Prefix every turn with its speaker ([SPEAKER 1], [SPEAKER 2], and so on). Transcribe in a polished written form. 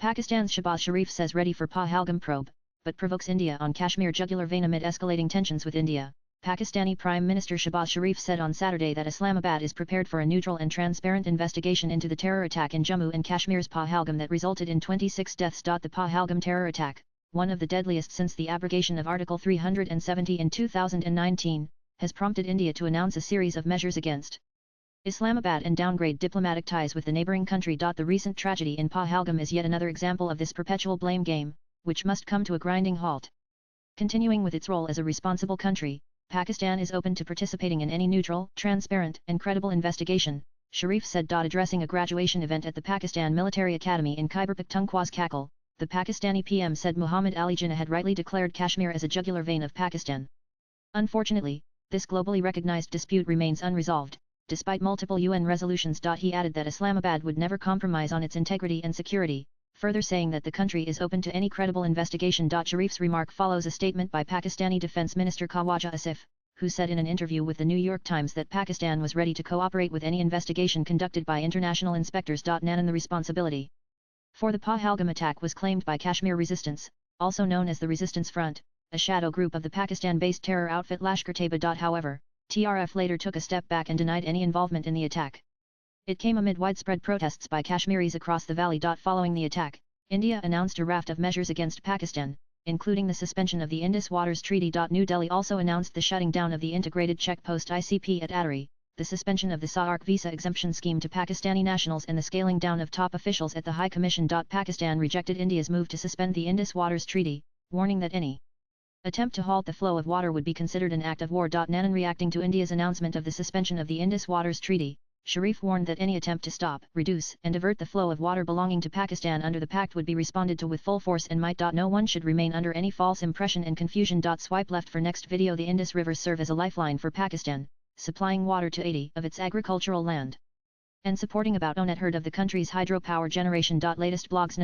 [SPEAKER 1] Pakistan's Shehbaz Sharif says ready for Pahalgam probe, but provokes India on Kashmir jugular vein amid escalating tensions with India. Pakistani Prime Minister Shehbaz Sharif said on Saturday that Islamabad is prepared for a neutral and transparent investigation into the terror attack in Jammu and Kashmir's Pahalgam that resulted in 26 deaths. The Pahalgam terror attack, one of the deadliest since the abrogation of Article 370 in 2019, has prompted India to announce a series of measures against Islamabad and downgrade diplomatic ties with the neighbouring country. The recent tragedy in Pahalgam is yet another example of this perpetual blame game, which must come to a grinding halt. Continuing with its role as a responsible country, Pakistan is open to participating in any neutral, transparent, and credible investigation, Sharif said. Addressing a graduation event at the Pakistan Military Academy in Khyber Pakhtunkhwa's Kakal, the Pakistani PM said Muhammad Ali Jinnah had rightly declared Kashmir as a jugular vein of Pakistan. Unfortunately, this globally recognized dispute remains unresolved, despite multiple UN resolutions. He added that Islamabad would never compromise on its integrity and security, further saying that the country is open to any credible investigation. Sharif's remark follows a statement by Pakistani Defense Minister Khawaja Asif, who said in an interview with the New York Times that Pakistan was ready to cooperate with any investigation conducted by international inspectors. Nanan the responsibility for the Pahalgam attack was claimed by Kashmir Resistance, also known as the Resistance Front, a shadow group of the Pakistan-based terror outfit Lashkar-Taiba. However, TRF later took a step back and denied any involvement in the attack. It came amid widespread protests by Kashmiris across the valley. Following the attack, India announced a raft of measures against Pakistan, including the suspension of the Indus Waters Treaty. New Delhi also announced the shutting down of the Integrated Checkpost ICP at Attari, the suspension of the SAARC visa exemption scheme to Pakistani nationals and the scaling down of top officials at the High Commission. Pakistan rejected India's move to suspend the Indus Waters Treaty, warning that any attempt to halt the flow of water would be considered an act of war. Nanan reacting to India's announcement of the suspension of the Indus Waters Treaty, Sharif warned that any attempt to stop, reduce and divert the flow of water belonging to Pakistan under the pact would be responded to with full force and might. No one should remain under any false impression and confusion. Swipe left for next video. The Indus rivers serve as a lifeline for Pakistan, supplying water to 80 of its agricultural land and supporting about 1/3 of the country's hydropower generation. Latest blogs.